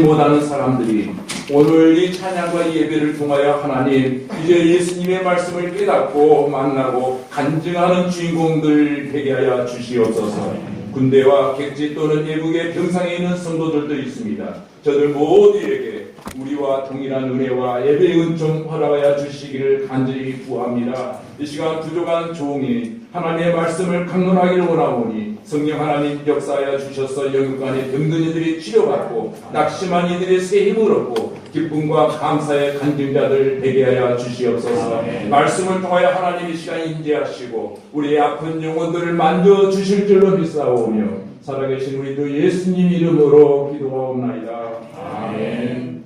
못하는 사람들이 오늘 이 찬양과 예배를 통하여 하나님 이제 예수님의 말씀을 깨닫고 만나고 간증하는 주인공들 되게 하여 주시옵소서. 군대와 객지 또는 외국의 병상에 있는 성도들도 있습니다. 저들 모두에게 우리와 동일한 은혜와 예배의 은총 허락하여 주시기를 간절히 구합니다. 이 시간 부족한 종이 하나님의 말씀을 강론하기를 원하오니 성령 하나님 역사하여 주셔서 영육간의 병든 이들이 치료받고 낙심한 이들의 새 힘을 얻고 기쁨과 감사의 간증자들 되게 하여 주시옵소서. 말씀을 통하여 하나님 이 시간 인재하시고 우리의 아픈 영혼들을 만져주실 줄로 믿사오며 살아계신 우리 주 예수님 이름으로 기도하옵나이다. 아멘.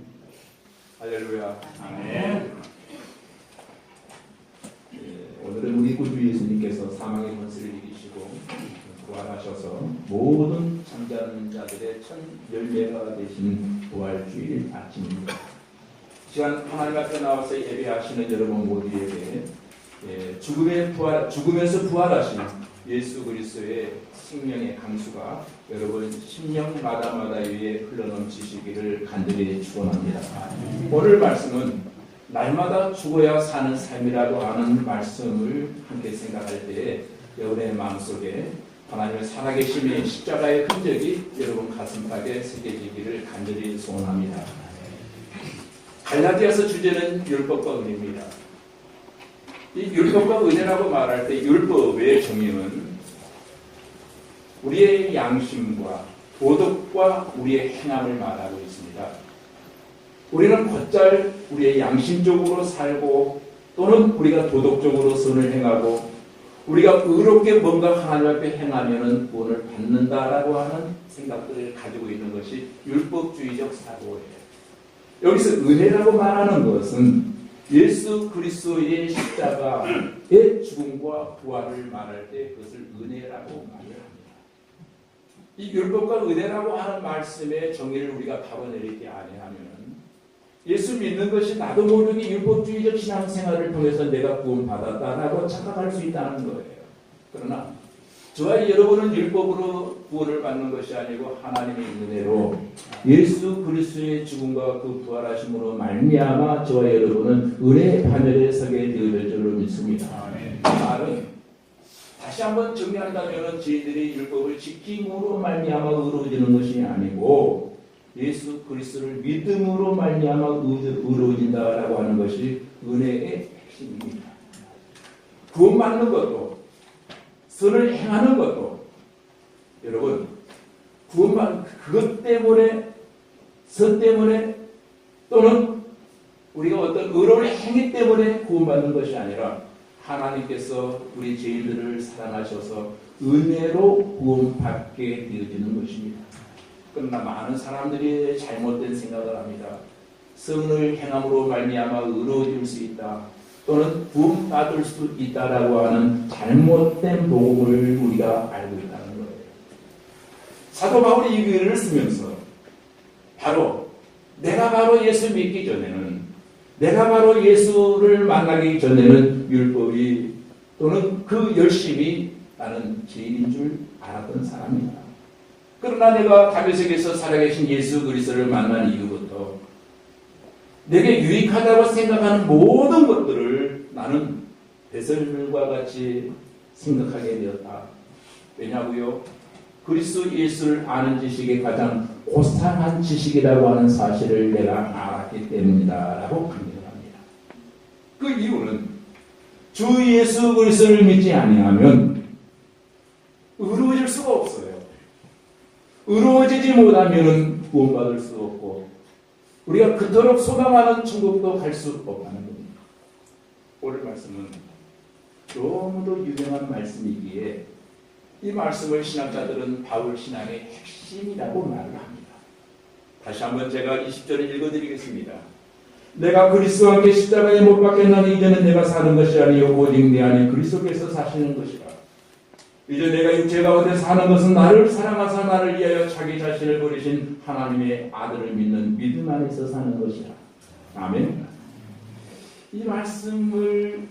할렐루야. 아멘. 오늘은 우리 구주 예수님께서 사망의 권세를 이기시고 부활하셔서 모든 잠자는 자들의 첫 열매가 되신 부활주일 아침입니다. 시간 하나님 앞에 나와서 예배하시는 여러분 모두에게 죽음에서 부활하신 예수 그리스도의 생명의 강수가 여러분 심령마다마다 위에 흘러넘치시기를 간절히 축원합니다. 오늘 말씀은 날마다 죽어야 사는 삶이라고 하는 말씀을 함께 생각할 때 여러분의 마음속에 하나님의 살아계심의 십자가의 흔적이 여러분 가슴팍에 새겨지기를 간절히 소원합니다. 갈라디아서 주제는 율법과 은혜입니다. 이 율법과 은혜라고 말할 때 율법의 정의는 우리의 양심과 도덕과 우리의 행함을 말하고 있습니다. 우리는 곧잘 우리의 양심적으로 살고 또는 우리가 도덕적으로 선을 행하고 우리가 의롭게 뭔가 하나님 앞에 행하면은 구원을 받는다라고 하는 생각들을 가지고 있는 것이 율법주의적 사고예요. 여기서 은혜라고 말하는 것은 예수 그리스도의 십자가의 죽음과 부활을 말할 때 그것을 은혜라고 말을 합니다. 이 율법과 은혜라고 하는 말씀의 정의를 우리가 바로 내리지 아니하면 예수 믿는 것이 나도 모르게 율법주의적 신앙생활을 통해서 내가 구원받았다라고 착각할 수 있다는 거예요. 그러나 저와 여러분은 율법으로 구원을 받는 것이 아니고 하나님의 은혜로 예수 그리스도의 죽음과 그 부활하심으로 말미암아 저와 여러분은 은혜의 판결에 서게 되어질 줄로 믿습니다. 이 말은 다시 한번 정리한다면 저희들이 율법을 지킴으로 말미암아 의로워지는 것이 아니고 예수 그리스도를 믿음으로 말미암아 의로워진다라고 하는 것이 은혜의 핵심입니다. 구원받는 것도 선을 행하는 것도 여러분 구원받는 그것 때문에 선 때문에 또는 우리가 어떤 의로운 행위 때문에 구원받는 것이 아니라 하나님께서 우리 죄인들을 사랑하셔서 은혜로 구원받게 되어지는 것입니다. 그러나 많은 사람들이 잘못된 생각을 합니다. 선을 행함으로 말미암아 의로워질 수 있다. 또는 구원받을 수 있다라고 하는 잘못된 복음을 우리가 알고 있다는 거예요. 사도 바울이 이 글을 쓰면서 내가 바로 예수 믿기 전에는 내가 바로 예수를 만나기 전에는 율법이 또는 그 열심이 나는 죄인인 줄 알았던 사람이다. 그러나 내가 다메섹에서 살아계신 예수 그리스도를 만난 이후부터 내게 유익하다고 생각하는 모든 것들을 나는 배설물과 같이 생각하게 되었다. 왜냐고요? 그리스도 예수를 아는 지식이 가장 고상한 지식이라고 하는 사실을 내가 알았기 때문이다 라고 강조합니다. 그 이유는 주 예수 그리스도를 믿지 아니하면 의로워질 수가 없어요. 의로워지지 못하면 구원받을 수 없고 우리가 그토록 소망하는 천국도 갈 수 없다는 겁니다. 오늘 말씀은 너무도 유명한 말씀이기에 이 말씀을 신학자들은 바울 신앙의 핵심이라고 말을 합니다. 다시 한번 제가 20절을 읽어드리겠습니다. 내가 그리스도와 함께 십자가에 못 박혔나니 이제는 내가 사는 것이 아니요 오직 내 안에 그리스도께서 사시는 것이라. 이제 내가 육체 가운데 사는 것은 나를 사랑하사 나를 위하여 자기 자신을 버리신 하나님의 아들을 믿는 믿음 안에서 사는 것이라. 아멘. 이 말씀을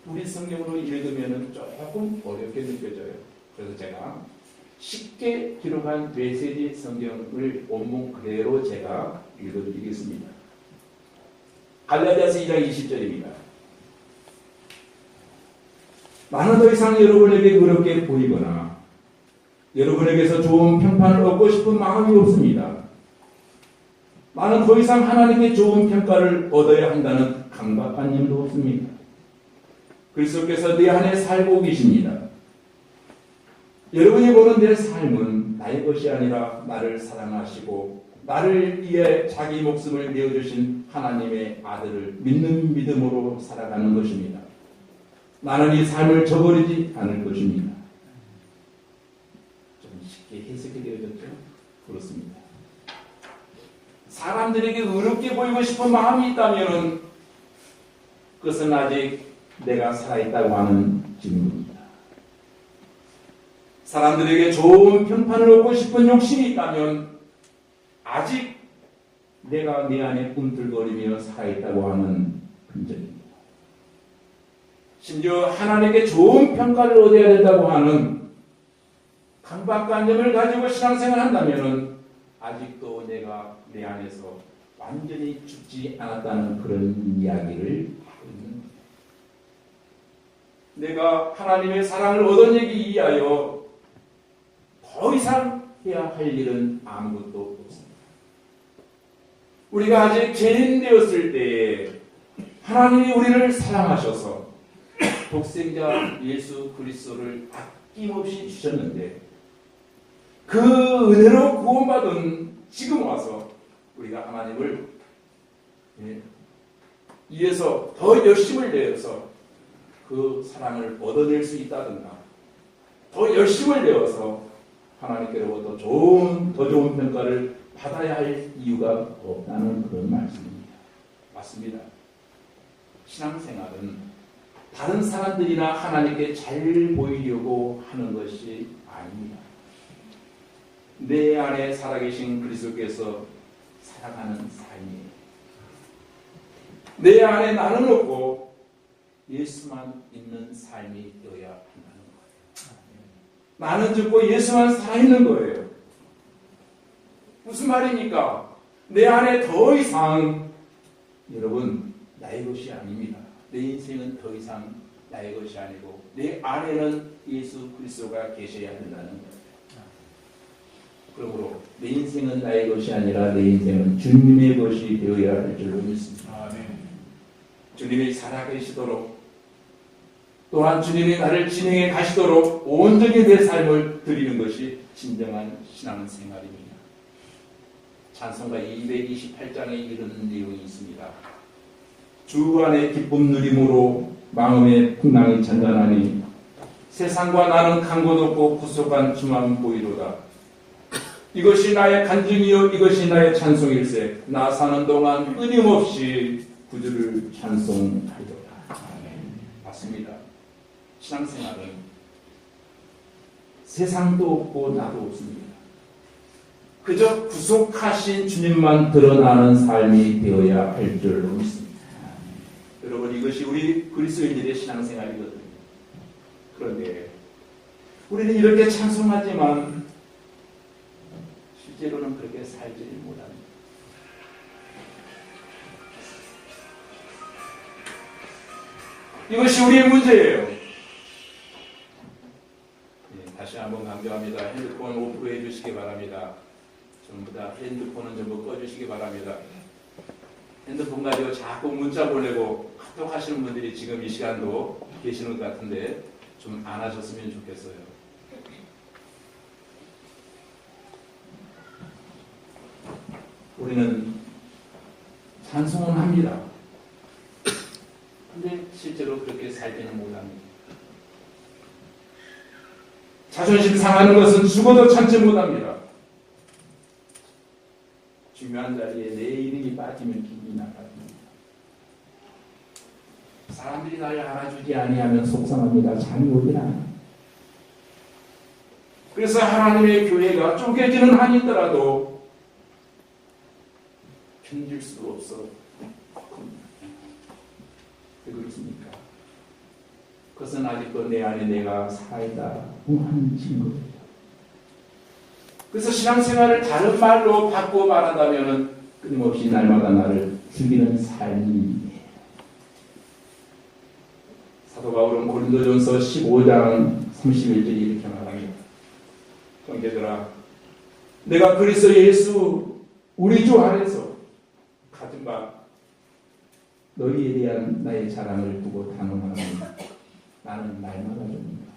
우리 성경으로 읽으면 조금 어렵게 느껴져요. 그래서 제가 쉽게 기록한 메시지 성경을 원문 그대로 제가 읽어드리겠습니다. 갈라디아서 2장 20절입니다. 나는 더 이상 여러분에게 어렵게 보이거나 여러분에게서 좋은 평판을 얻고 싶은 마음이 없습니다. 나는 더 이상 하나님께 좋은 평가를 얻어야 한다는 강박한 점도 없습니다. 그리스도께서 내 안에 살고 계십니다. 여러분이 보는 내 삶은 나의 것이 아니라 나를 사랑하시고 나를 위해 자기 목숨을 내어주신 하나님의 아들을 믿는 믿음으로 살아가는 것입니다. 나는 이 삶을 저버리지 않을 것입니다. 좀 쉽게 해석이 되어졌죠? 그렇습니다. 사람들에게 어렵게 보이고 싶은 마음이 있다면 그것은 아직 내가 살아있다고 하는 증거입니다. 사람들에게 좋은 평판을 얻고 싶은 욕심이 있다면 아직 내가 내 안에 꿈틀거리며 살아있다고 하는 흔적입니다. 심지어 하나님께 좋은 평가를 얻어야 된다고 하는 강박관념을 가지고 신앙생활을 한다면 아직도 내가 내 안에서 완전히 죽지 않았다는 그런 이야기를 하고 있는 거예요. 내가 하나님의 사랑을 얻어내기 위하여 더 이상 해야 할 일은 아무것도 없습니다. 우리가 아직 죄인 되었을 때에 하나님이 우리를 사랑하셔서 독생자 예수 그리스도를 아낌없이 주셨는데 그 은혜로 구원받은 지금 와서 우리가 하나님을 위해서 더 열심을 내어서 그 사랑을 얻어낼 수 있다든가 더 열심을 내어서 하나님께로부터 더 좋은 평가를 받아야 할 이유가 없다는 그런 말씀입니다. 맞습니다. 신앙생활은 다른 사람들이나 하나님께 잘 보이려고 하는 것이 아닙니다. 내 안에 살아계신 그리스도께서 살아가는 삶이에요. 내 안에 나는 없고 예수만 있는 삶이 되어야 한다는 거예요. 나는 죽고 예수만 살아있는 거예요. 무슨 말입니까? 내 안에 더 이상 여러분 나의 것이 아닙니다. 내 인생은 더 이상 나의 것이 아니고 내 안에는 예수 그리스도가 계셔야 된다는 거예요. 그러므로 내 인생은 나의 것이 아니라 내 인생은 주님의 것이 되어야 할 줄로 믿습니다. 주님이 살아계시도록 또한 주님이 나를 진행해 가시도록 온전히 내 삶을 드리는 것이 진정한 신앙생활입니다. 찬송가 228장에 이런 내용이 있습니다. 주 안에 기쁨 누림으로 마음의 풍랑이 잔잔하니 세상과 나는 간 곳 없고 구속한 주만 보이로다. 이것이 나의 간증이요 이것이 나의 찬송일세. 나 사는 동안 끊임없이 구주를 찬송하리로다. 맞습니다. 신앙생활은 세상도 없고 나도 없습니다. 그저 구속하신 주님만 드러나는 삶이 되어야 할 줄로 믿습니다. 여러분 이것이 우리 그리스도인들의 신앙생활이거든요. 그런데 우리는 이렇게 찬송하지만 실제로는 그렇게 살지 못합니다. 이것이 우리의 문제예요. 다시 한번 강조합니다. 핸드폰 오프 해주시기 바랍니다. 전부 다 핸드폰은 전부 꺼주시기 바랍니다. 핸드폰 가지고 자꾸 문자 보내고 카톡 하시는 분들이 지금 이 시간도 계시는 것 같은데 좀 안 하셨으면 좋겠어요. 우리는 찬송은 합니다. 근데 실제로 그렇게 살지는 못합니다. 자존심 상하는 것은 죽어도 참지 못합니다. 중요한 자리에 내 이름이 빠지면 기분이 나빠집니다. 사람들이 나를 알아주지 아니하면 속상합니다. 잠이 오질 않아요. 그래서 하나님의 교회가 쪼개지는 한이 있더라도 견딜 수가 없어. 왜 그렇습니까? 그것은 아직도 내 안에 내가 살다 하는 증거예요. 그래서 신앙생활을 다른 말로 바꾸어 말한다면 끊임없이 날마다 나를 즐기는 삶이에요. 사도 바울은 고린도전서 15장 31절에 이렇게 말합니다. 형제들아, 내가 그리스도 예수 우리 주 안에서 가진 바 너희에 대한 나의 자랑을 두고 단언하노니 나는 날마다 줍니다.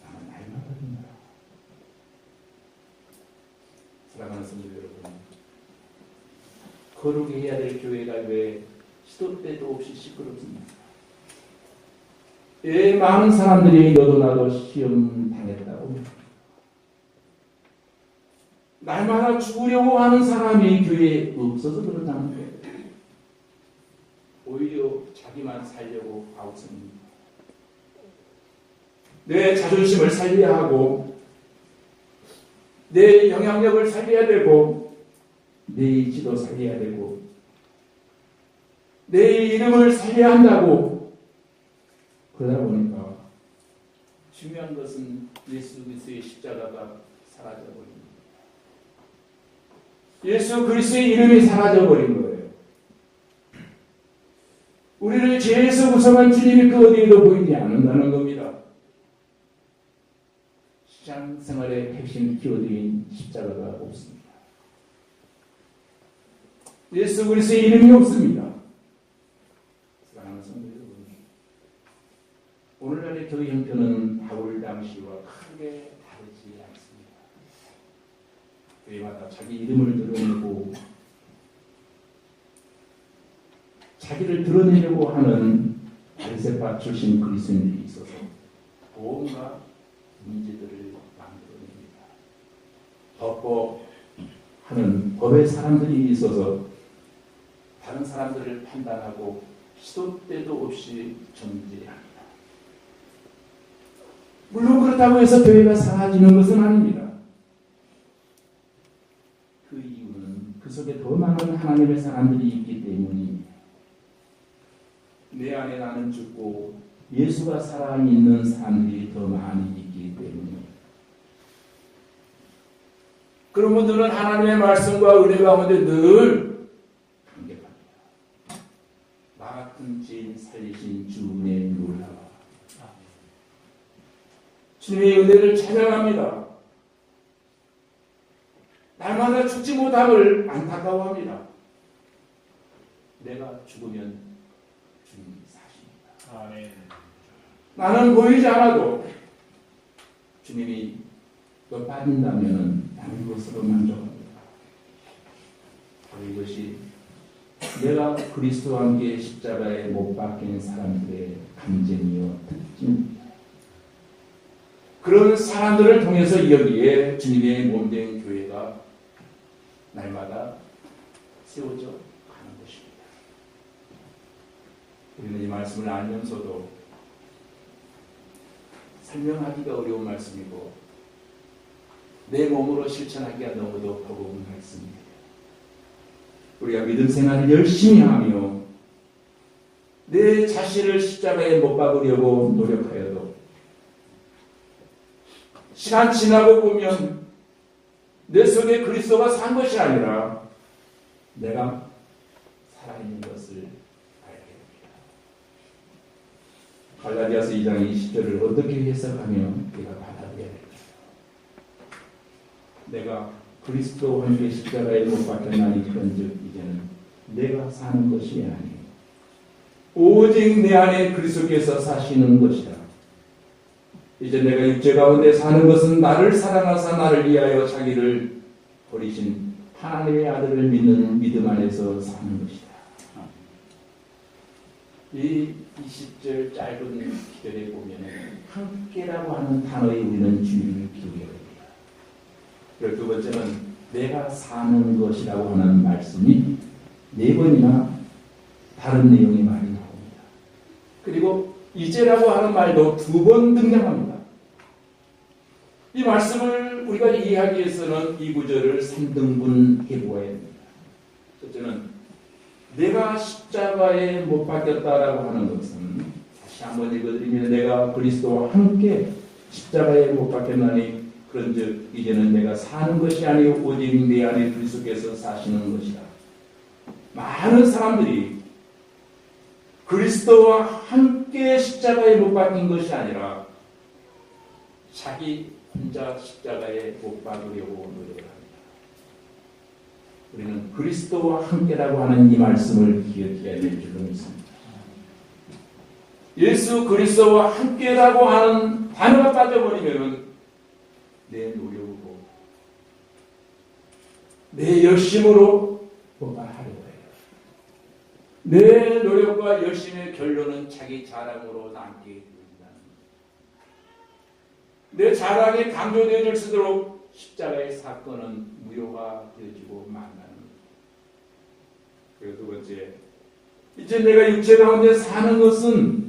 나는 날마다 줍니다. 사랑하는 성도 여러분, 거룩히 해야 될 교회가 왜 시도 때도 없이 시끄럽습니까? 왜 많은 사람들이 너도 나도 시험 당했다고? 날마다 죽으려고 하는 사람이 교회에 없어서 그런다는 거예요. 오히려 자기만 살려고 아우성입니다. 내 자존심을 살려야 하고 내 영향력을 살려야 되고 내 이치도 살려야 되고 내 이름을 살려야 한다고 그러다 보니까 중요한 것은 예수 그리스도의 십자가가 사라져버립니다. 예수 그리스도의 이름이 사라져버린 거예요. 우리를 죄에서 구성한 주님이 그 어디에도 보이지 않는다는 겁니다. 신앙생활의 핵심 키워드인 십자가가 없습니다. 예수 그리스도의 이름이 없습니다. 사랑하는 성도 여러분, 오늘날의 교회 형편은 바울 당시와 크게 다르지 않습니다. 교회마다 자기 이름을 드러내고 자기를 드러내려고 하는 바리새파 출신 그리스도인들이 있어서 뭔가 문제들을 만들어냅니다. 법하는 법의 사람들이 있어서 다른 사람들을 판단하고 시도 때도 없이 정죄합니다. 물론 그렇다고 해서 교회가 사라지는 것은 아닙니다. 그 이유는 그 속에 더 많은 하나님의 사람들이 있기 때문입니다. 내 안에 나는 죽고 예수가 살아있는 사람들이 더 많이 있기 때문입니다. 그런 분들은 하나님의 말씀과 은혜 가운데 늘 감격합니다. 나 같은 죄인 살리신 주 은혜에 놀라워 주님의 은혜를 찬양합니다. 날마다 죽지 못함을 안타까워합니다. 내가 죽으면 주님이 사십니다. 아멘. 나는 보이지 않아도 주님이 또 빠진다면 나는 그것으로 만족합니다. 바로 이것이 내가 그리스도와 함께 십자가에 못 박힌 사람들의 감정이요 특징입니다. 그런 사람들을 통해서 여기에 주님의 몸된 교회가 날마다 세워져 가는 것입니다. 우리는 이 말씀을 알면서도 설명하기가 어려운 말씀이고 내 몸으로 실천하기가 너무도 버거운 말씀입니다. 우리가 믿음 생활을 열심히 하며 내 자신을 십자가에 못 박으려고 노력하여도 시간 지나고 보면 내 속에 그리스도가 산 것이 아니라 내가 살아있는 것을 알게 됩니다. 갈라디아서 2장 20절을 어떻게 해석하면 우리가 받아들여야 될까요? 내가 그리스도와 함께 십자가에 못 박혔나니 그런즉 이제는 내가 사는 것이 아니요 오직 내 안에 그리스도께서 사시는 것이다. 이제 내가 육체 가운데 사는 것은 나를 사랑하사 나를 위하여 자기를 버리신 하나님의 아들을 믿는 믿음 안에서 사는 것이다. 이 20절 짧은 기절에 보면 함께라고 하는 단어에 우리는 주의를 기울여야 됩니다. 그리고 두 번째는 내가 사는 것이라고 하는 말씀이 4번이나 다른 내용의 말이 나옵니다. 그리고 이제라고 하는 말도 2번 등장합니다. 이 말씀을 우리가 이해하기 위해서는 이 구절을 3등분 해보아야 됩니다. 첫째는 내가 십자가에 못 박혔다라고 하는 것은 다시 한번 읽어드리면 내가 그리스도와 함께 십자가에 못 박혔나니 그런즉 이제는 내가 사는 것이 아니요 오직 내 안에 그리스도께서 사시는 것이다. 많은 사람들이 그리스도와 함께 십자가에 못 박힌 것이 아니라 자기 혼자 십자가에 못 박으려고 노력을 합니다. 우리는 그리스도와 함께라고 하는 이 말씀을 기억해야 될 줄로 믿습니다. 예수 그리스도와 함께라고 하는 단어가 빠져버리면 내 노력으로 내 열심으로 뭔가 하려고 해요. 내 노력과 열심의 결론은 자기 자랑으로 남게 된다는 거예요. 내 자랑이 강조되어질수록 십자가의 사건은 무효가 되어지고 만나는 거예요. 그리고 두 번째, 이제 내가 육체 가운데 사는 것은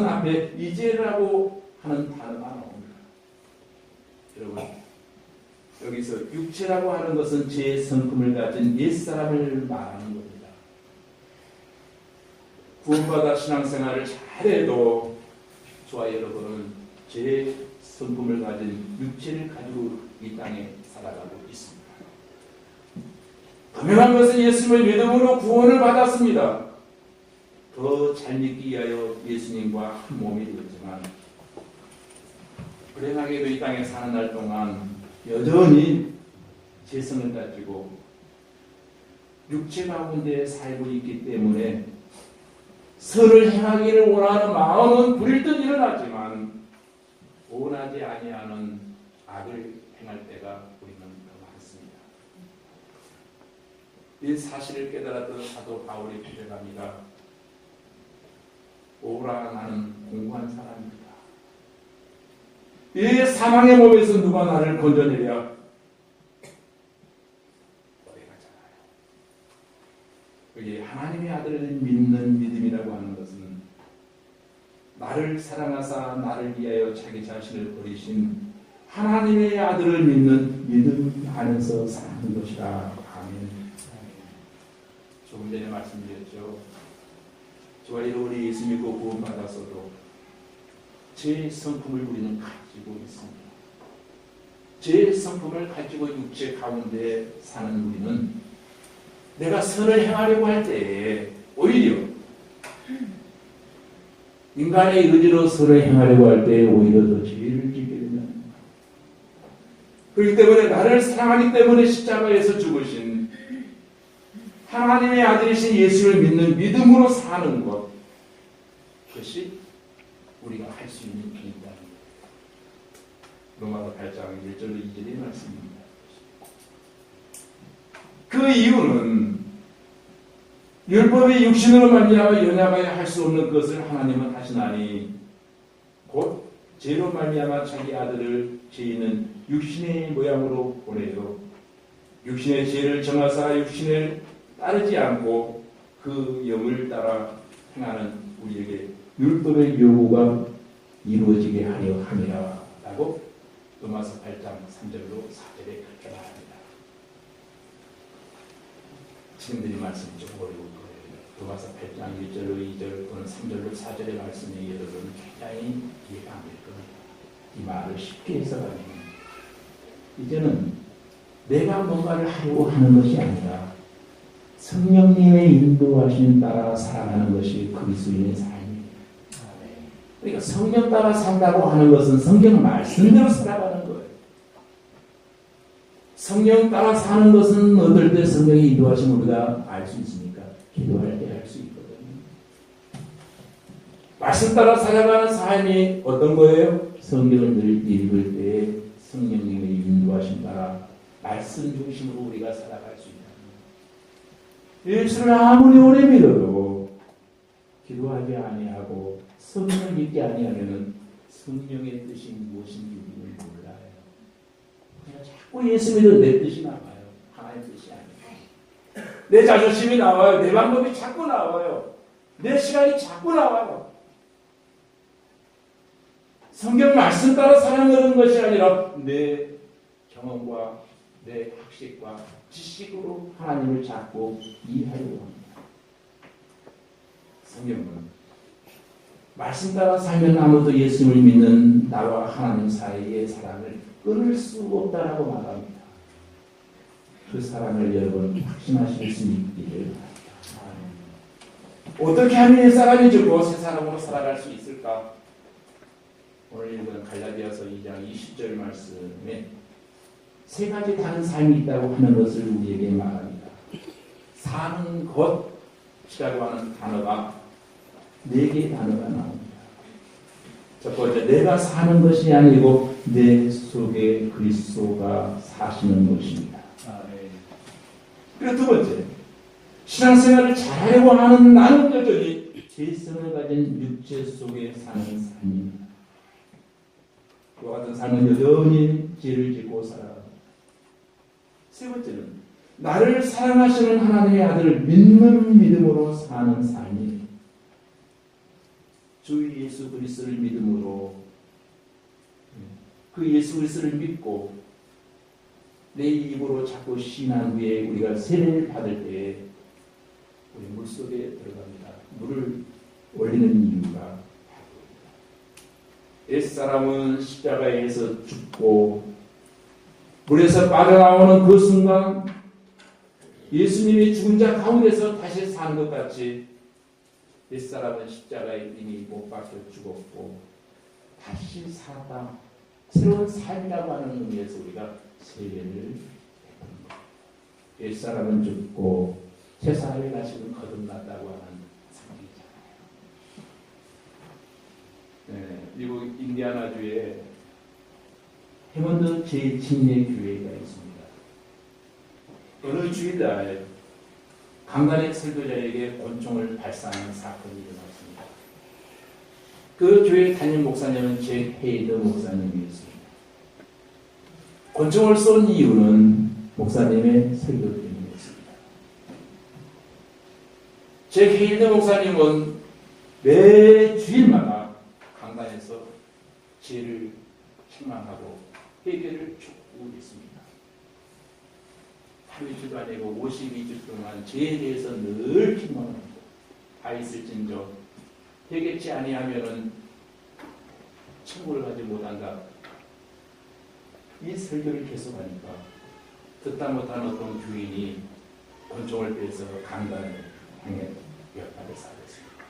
앞에 이제라고 하는 단어가 나옵니다. 여러분, 여기서 육체라고 하는 것은 제 성품을 가진 옛사람을 말하는 겁니다. 구원받아 신앙생활을 잘해도 저와 여러분은 제 성품을 가진 육체를 가지고 이 땅에 살아가고 있습니다. 분명한 것은 예수님을 믿음으로 구원을 받았습니다. 더 잘 믿기 위하여 예수님과 한 몸이 되었지만 불행하게도 이 땅에 사는 날 동안 여전히 재성을 가지고 육체 가운데 살고 있기 때문에 선을 행하기를 원하는 마음은 불일 듯 일어나지만 원하지 아니하는 악을 행할 때가 우리는 더 많습니다. 이 사실을 깨달았던 사도 바울이 고백합니다. 오라 나는 공고한 사람입니다. 이 사망의 몸에서 누가 나를 건져내랴? 고백하잖아요. 그게 하나님의 아들을 믿는 믿음이라고 하는 것은 나를 사랑하사 나를 위하여 자기 자신을 버리신 하나님의 아들을 믿는 믿음 안에서 사는 것이라. 아멘. 조금 전에 말씀드렸죠. 저와 우리 예수 믿고 구원받았어도 제 성품을 우리는 가지고 있습니다. 제 성품을 가지고 육체 가운데 사는 우리는 내가 선을 행하려고 할 때 오히려 인간의 의지로 선을 행하려고 할 때 오히려 더 죄를 짓게 된다는 거예요. 그렇기 때문에 나를 사랑하기 때문에 십자가에서 죽으신 하나님의 아들이신 예수를 믿는 믿음으로 사는 것, 그것이 우리가 할 수 있는 길이다. 로마서 8장 1절로 2절의 말씀입니다. 그 이유는 율법이 육신으로 말미암아 연약하여 할 수 없는 것을 하나님은 하시나니 곧 죄로 말미암아 자기 아들을 죄인은 육신의 모양으로 보내요. 육신의 죄를 정하사 육신을 따르지 않고 그 영을 따라 행하는 우리에게 율법의 요구가 이루어지게 하려 함이라 라고 로마서 8장 3절로 4절에 그렇게 말합니다. 지금들이 말씀 좀 어려울 거예요. 로마서 8장 1절로 2절 또는 3절로 4절의 말씀이 여러분 굉장히 이해가 안 될 겁니다. 이 말을 쉽게 해석하면 이제는 내가 뭔가를 하려고 하는 것이 아니라 성령님의 인도하심 따라 살아가는 것이 그리스도인의 삶입니다. 그러니까 성령 따라 산다고 하는 것은 성경 말씀대로 살아가는 거예요. 성령 따라 사는 것은 어떨 때 성령의 인도하심을 우리가 알 수 있습니까? 기도할 때 알 수 있거든요. 말씀 따라 살아가는 삶이 어떤 거예요? 성경을 늘 읽을 때 성령님의 인도하심 따라 말씀 중심으로 우리가 살아갈 수 있다. 예수를 아무리 오래 믿어도 기도하지 아니하고 성령을 믿지 아니하면 성령의 뜻이 무엇인지 우리는 몰라요. 그냥 자꾸 예수 믿어 내 뜻이 나와요. 하나님의 뜻이 아니에요. 내 자존심이 나와요. 내 방법이 자꾸 나와요. 내 시간이 자꾸 나와요. 성경 말씀 따라 살아가는 것이 아니라 내 경험과 내 학식과 지식으로 하나님을 자꾸 이해하려고 합니다. 성경은 말씀 따라 살면 아무도 예수님을 믿는 나와 하나님 사이의 사랑을 끊을 수 없다라고 말합니다. 그 사랑을 여러분 확신하실 수 있기를 바랍니다. 어떻게 하면 옛사람이 죽고 새 사람으로 살아갈 수 있을까? 오늘 읽은 갈라디아서 2장 20절 말씀에 세 가지 다른 삶이 있다고 하는 것을 우리에게 말합니다. 사는 것이라고 하는 단어가 4개의 단어가 나옵니다. 첫 번째, 내가 사는 것이 아니고 내 속에 그리스도가 사시는 것입니다. 그리고 두 번째, 신앙생활을 잘하려고 하는 나는 여전히 죄성을 가진 육체 속에 사는 삶입니다. 그와 같은 삶은 여전히 죄를 짓고 살아갑니다. 세 번째는 나를 사랑하시는 하나님의 아들을 믿는 믿음으로 사는 삶이 주 예수 그리스도를 믿음으로 그 예수 그리스도를 믿고 내 입으로 자꾸 신한 후에 우리가 세례를 받을 때에 우리 물속에 들어갑니다. 물을 올리는 이유가 옛사람은 십자가에서 죽고 물에서 빠져나오는 그 순간 예수님이 죽은 자 가운데서 다시 사는 것 같이 옛사람은 십자가에 이미 못 박혀 죽었고 다시 살았다. 새로운 삶이라고 하는 의미에서 우리가 세례를 베푼다. 옛사람은 죽고 새 사람의 가시는 거듭났다고 하는 상징이잖아요. 네, 미국 인디아나주에 해먼드 제7의 교회가 있습니다. 어느 주일날 강단의 설교자에게 권총을 발사하는 사건이 일어났습니다. 그 교회 담임 목사님은 잭 헤이더 목사님이었습니다. 권총을 쏜 이유는 목사님의 설교 때문이었습니다. 잭 헤이더 목사님은 매 주일마다 강단에서 죄를 책망하고 회개를 촉구했습니다. 하루 이틀도 아니고 52주 동안 죄에 대해서 늘 책망을 하고 다 있을진저 회개치 아니하면은 천국을 가지 못한다. 이 설교를 계속하니까 듣다 못한 어떤 교인이 권총을 빼서 강단에 향해 몇 발을 쏴댔습니다.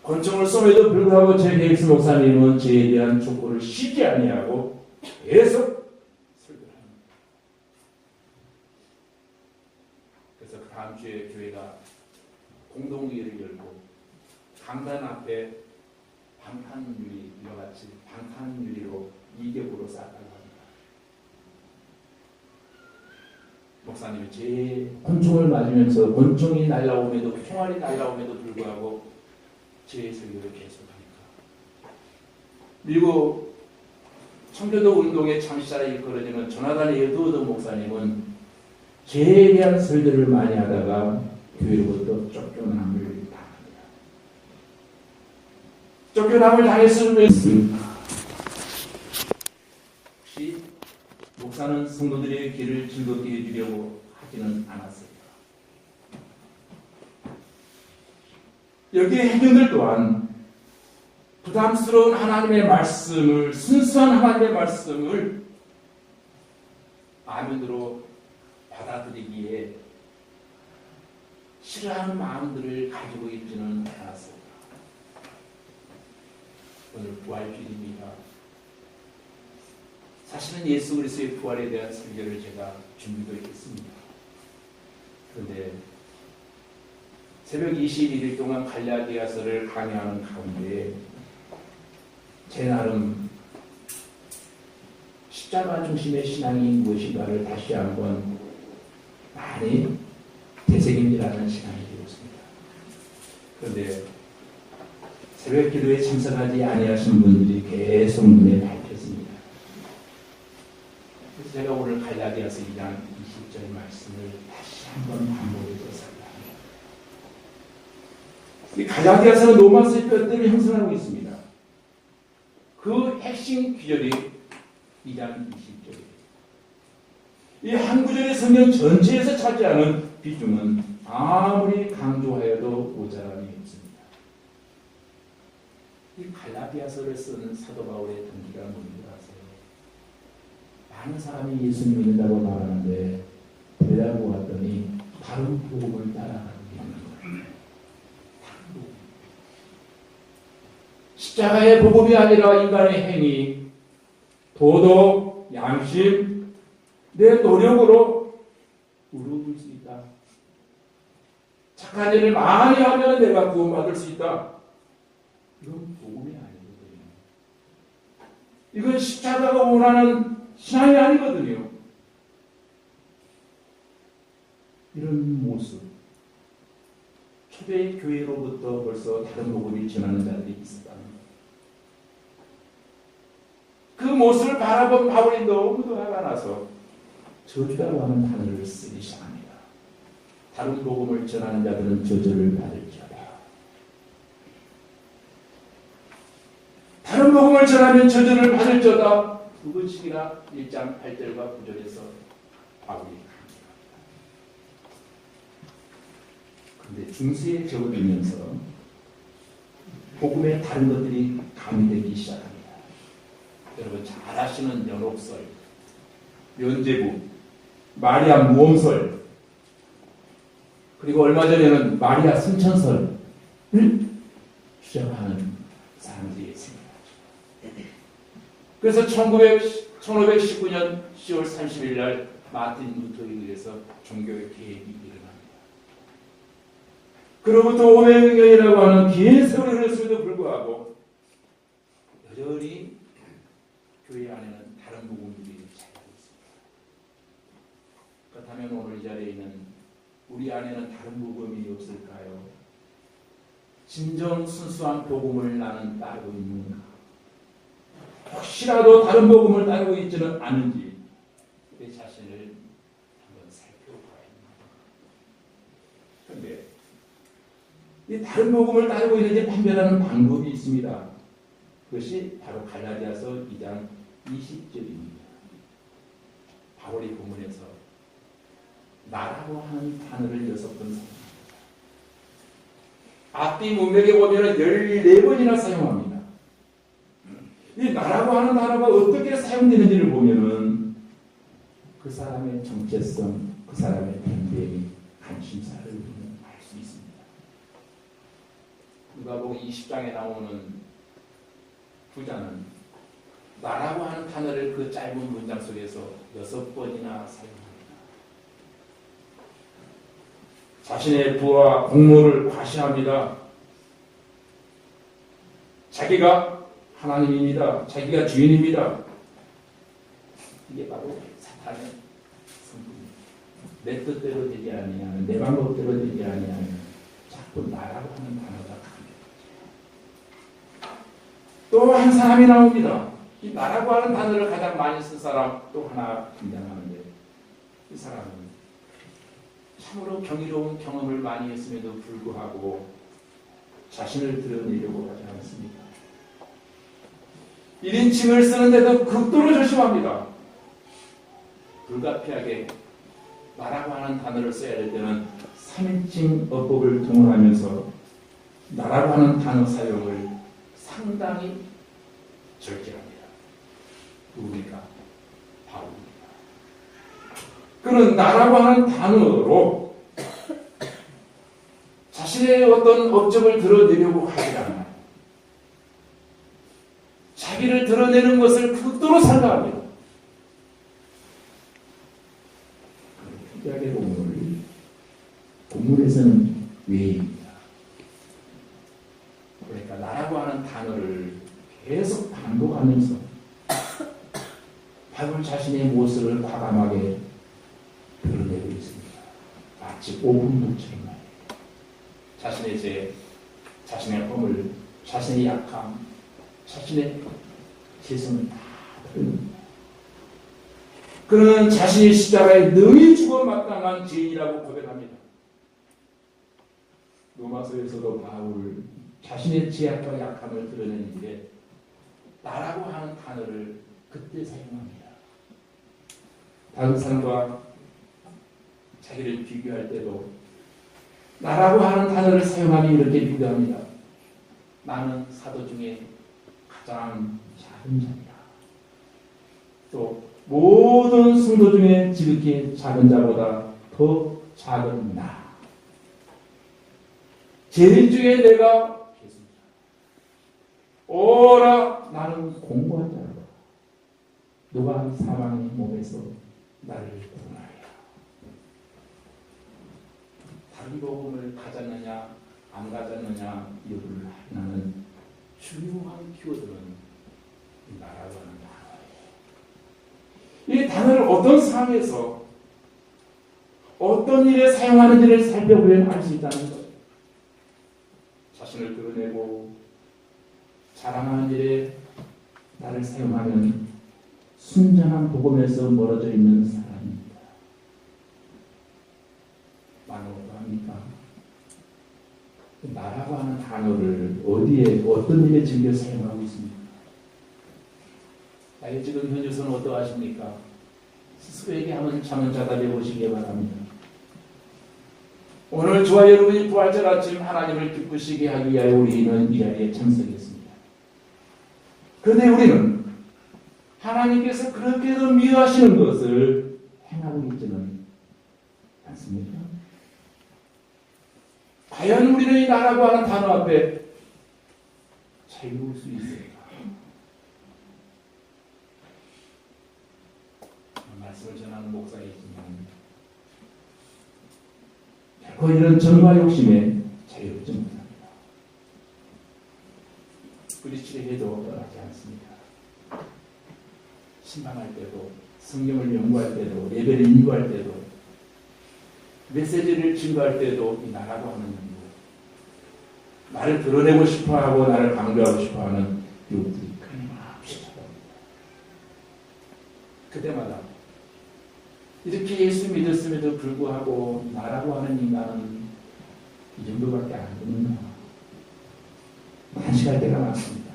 권총을 쏘에도 불구하고 제 헤이스 목사님은 죄에 대한 촉구를 쉬지 아니하고 계속 설교를 합니다. 그래서 그 다음 주에 교회가 공동회의를 열고 강단 앞에 방탄유리, 이와 같이 방탄유리로 2겹으로 쌓았다고 합니다. 목사님이 제 권총을 맞으면서 권총이 날라오면도 총알이 날라오면도 불구하고 제 설교를 계속하니까 미국 청교도 운동의 창시자를 일컬어지는 조나단 에드워드 목사님은 죄에 대한 설교를 많이 하다가 교회로부터 쫓겨남을 당합니다. 쫓겨남을 당했으면 혹시 목사는 성도들의 길을 즐겁게 해주려고 하지는 않았습니다. 여기에 해경들 또한 부담스러운 하나님의 말씀을, 순수한 하나님의 말씀을 아멘으로 받아들이기에 싫어하는 마음들을 가지고 있지는 않았습니다. 오늘 부활주일입니다. 사실은 예수 그리스도의 부활에 대한 설교를 제가 준비도 했습니다. 그런데 새벽 21일 동안 갈라디아서를 강의하는 가운데 제 나름 십자가 중심의 신앙이 무엇인가를 다시 한번 많이 되새김질하는 시간이 되었습니다. 그런데 새벽 기도에 참석하지 아니하신 분들이 계속 눈에 밟혔습니다. 그래서 제가 오늘 갈라디아서 2장 20절 말씀을 다시 한번 반복해서 살펴합니다. 이 갈라디아서는 로마서의 뼈대를 형성하고 있습니다. 그 핵심 구절이 2장 20절입니다. 이 한 구절의 성경 전체에서 차지하는 비중은 아무리 강조하여도 모자람이 없습니다. 이 갈라디아서를 쓴 사도 바울의 동기가 뭔지 아세요? 많은 사람이 예수 믿는다고 말하는데 대답을 보았더니 다른 복음을 따라가는 게 있는 거예요. 다른 복음. 십자가의 복음이 아니라 인간의 행위, 도덕, 양심, 내 노력으로 이루어질 수 있다. 착한 일을 많이 하면 내가 구원받을 수 있다. 이건 복음이 아니거든요. 이건 십자가가 원하는 신앙이 아니거든요. 이런 모습. 초대 교회로부터 벌써 다른 복음이 전하는 자들이 있었다는 것. 그 모습을 바라본 바울이 너무도 화가 나서 저주라고 하는 단어를 쓰기 시작합니다. 다른 복음을 전하는 자들은 저주를 받을지어다. 다른 복음을 전하면 저주를 받을지어다. 두 번씩이나 1장 8절과 9절에서 바울이 그런데 중세에 접어들면서 복음의 다른 것들이 가미되기 시작합니다. 여러분 잘 아시는 연옥설, 면제부, 마리아 모험설, 그리고 얼마 전에는 마리아 승천설을 주장하는 사람들이 있습니다. 그래서 1519년 10월 30일 날 마틴 루터에 의해서 종교의 개혁이 일어납니다. 그로부터 500년이라고 하는 긴 세월이 흘렀음에도 불구하고 여전히 교회 안에는 다른 복음들이 자리하고 있습니다. 그렇다면 오늘 이 자리에 있는 우리 안에는 다른 복음이 없을까요? 진정 순수한 복음을 나는 따르고 있는가? 혹시라도 다른 복음을 따르고 있지는 않은지 내 자신을 한번 살펴봐야 합니다. 그런데 이 다른 복음을 따르고 있는지 판별하는 방법이 있습니다. 그것이 바로 갈라디아서 2장 20절입니다. 바울이 본문에서 나라고 하는 단어를 6번 사용합니다. 앞뒤 문맥에 보면 14번이나 사용합니다. 이 나라고 하는 단어가 어떻게 사용되는지를 보면은 그 사람의 정체성, 그 사람의 변변이 관심사를 알 수 있습니다. 누가복음 20장에 나오는 부자는 나라고 하는 단어를 그 짧은 문장 속에서 6번이나 사용합니다. 자신의 부와 공로를 과시합니다. 자기가 하나님입니다. 자기가 주인입니다. 이게 바로 사탄의 성품입니다. 내 뜻대로 되지 아니하는, 내 방법대로 되지 아니하는 자꾸 나라고 하는 단어가 갑니다. 또 한 사람이 나옵니다. 이 나라고 하는 단어를 가장 많이 쓴 사람 또 하나 등장하는데 이 사람은 참으로 경이로운 경험을 많이 했음에도 불구하고 자신을 드러내려고 하지 않습니다. 1인칭을 쓰는데도 극도로 조심합니다. 불가피하게 나라고 하는 단어를 써야 될 때는 3인칭 어법을 동원하면서 나라고 하는 단어 사용을 상당히 절제합니다. 누굽니까? 바울입니다. 그는 나라고 하는 단어로 자신의 어떤 업적을 드러내려고 하지 않아요. 자기를 드러내는 것을 극도로 삼가합니다. 특이하게 본문에서는 외입니다. 그러니까 나라고 하는 단어를 계속 반복하면서 바울 자신의 모습을 과감하게 드러내고 있습니다. 마치 오분복처럼 말이에요. 자신의 죄, 자신의 허물, 자신의 약함, 자신의 죄성을 다 드러냅니다. 그는 자신의 십자가에 능히 죽어 마땅한 죄인이라고 고백합니다. 로마서에서도 바울 자신의 죄악과 약함을 드러내는데 나라고 하는 단어를 그때 사용합니다. 다른 사람과 자기를 비교할 때도 나라고 하는 단어를 사용하니 이렇게 비교합니다. 나는 사도 중에 가장 작은 자이다. 또 모든 성도 중에 지극히 작은 자보다 더 작은 나. 제일 중에 내가 계승자. 오라 나는 공고한 자라. 누가 사망의 몸에서 나를 구원하리라. 다른 복음을 가졌느냐 안 가졌느냐 이유를 하는 중요한 키워드는 나라고 하는 단어예요. 이 단어를 어떤 상황에서 어떤 일에 사용하는지를 살펴보면 알 수 있다는 것. 자신을 드러내고 자랑하는 일에 나를 사용하면 순전한 복음에서 멀어져 있는 사람입니다. 나는 어떠합니까? 나라고 하는 단어를 어디에 어떤 일에 즐겨 사용하고 있습니까? 나의 지금 현주소는 어떠하십니까? 스스로에게 한번 잠을 자답해 보시기 바랍니다. 오늘 저와 여러분이 부활절 아침 하나님을 기쁘시게 하기 위하여 우리는 이 자리에 참석했습니다. 그런데 우리는 하나님께서 그렇게도 미워하시는 것을 행하고 있지는 않습니까? 과연 우리는 이 나라고 하는 단어 앞에 자유로울 수 있을까? 말씀을 전하는 목사이지만 결코 이런 정과 욕심에 자유롭지 못합니다. 브리치를 해도 떠나지 않습니다. 신방할 때도, 성경을 연구할 때도, 예배를 인도할 때도, 메시지를 증거할 때도 이 나라고 하는 이유, 나를 드러내고 싶어하고 나를 강조하고 싶어하는 이유들이 끊임없이 찾아옵니다. 그때마다 이렇게 예수 믿었음에도 불구하고 나라고 하는 인간은 이 정도밖에 안 되는가 한심할 때가 많습니다.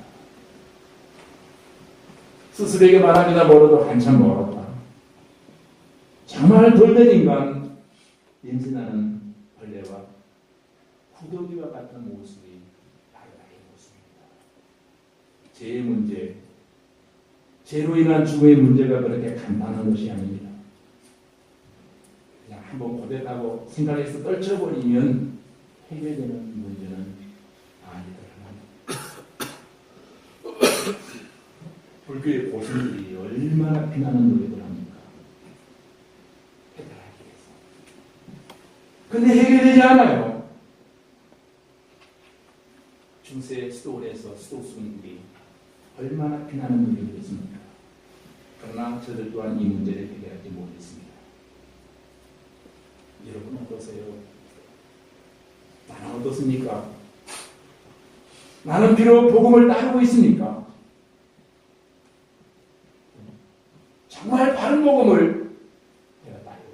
스스로에게 말합니다. 멀어도 한참 멀었다. 정말 돌된 인간, 냄새나는 벌레와 구더기와 같은 모습이 바로 나의 모습입니다. 죄의 문제, 죄로 인한 죽음의 문제가 그렇게 간단한 것이 아닙니다. 그냥 한번 고백하고 생각해서 떨쳐버리면 해결되는 문제는 아니더라고요. 불교의 고수들이 얼마나 피나는 노력을 합니까? 해결하기 위해서. 근데 해결되지 않아요. 중세 수도원에서 수도승들이 얼마나 피나는 노력을 했습니까? 그러나 저들 또한 이 문제를 해결하지 못했습니다. 여러분 어떠세요? 나는 어떻습니까? 나는 비록 복음을 따르고 있습니까? 정말 바른 복음을 내가 따르고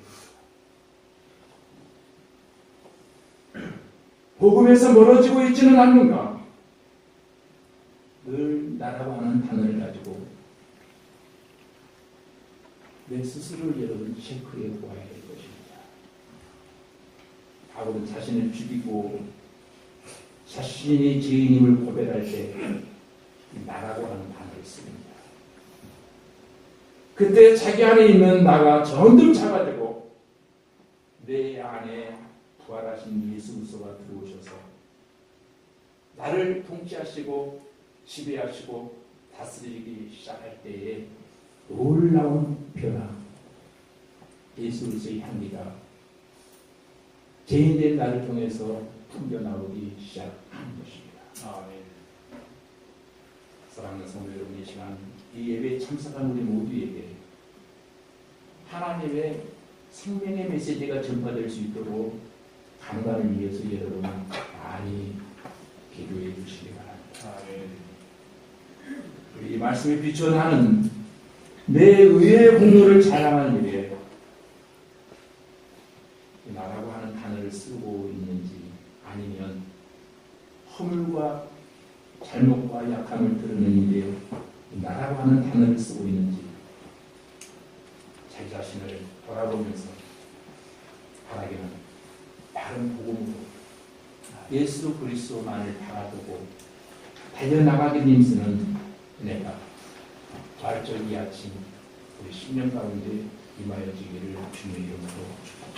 있습니다. 복음에서 멀어지고 있지는 않는가? 늘 나라고 하는 단어를 가지고 내 스스로를 여러분 체크해 보아야 될 것입니다. 바울은 자신을 죽이고 자신이 죄인임을 고백할 때 나라고 하는 단어를 씁니다. 그때 자기 안에 있는 나가 점점 작아지고 내 안에 부활하신 예수 그리스도가 들어오셔서 나를 통치하시고 지배하시고 다스리기 시작할 때에 놀라운 변화, 예수 그리스도의 향기가 죄인된 나를 통해서 풍겨나오기 시작하는 것입니다. 아멘. 사랑하는 성도 여러분, 이 시간 이 예배에 참석한 우리 모두에게 하나님의 생명의 메시지가 전파될 수 있도록 강단을 위해서 여러분 많이 기도해 주시기 바랍니다. 우리 이 말씀에 비춰나는 내 의의 공로를 자랑하는 일에 나라고 하는 단어를 쓰고 있는지 아니면 허물과 잘못과 약함을 드러내는 일에 나라고 하는 단어를 쓰고 있는지 자기 자신을 돌아보면서 바라기는 바른 복음으로 예수 그리스도만을 바라보고 달려나가게 힘쓰는 은혜가 부활절 이 아침 우리 10년 가운데 임하여지기를 주님의 이름으로 축복합니다.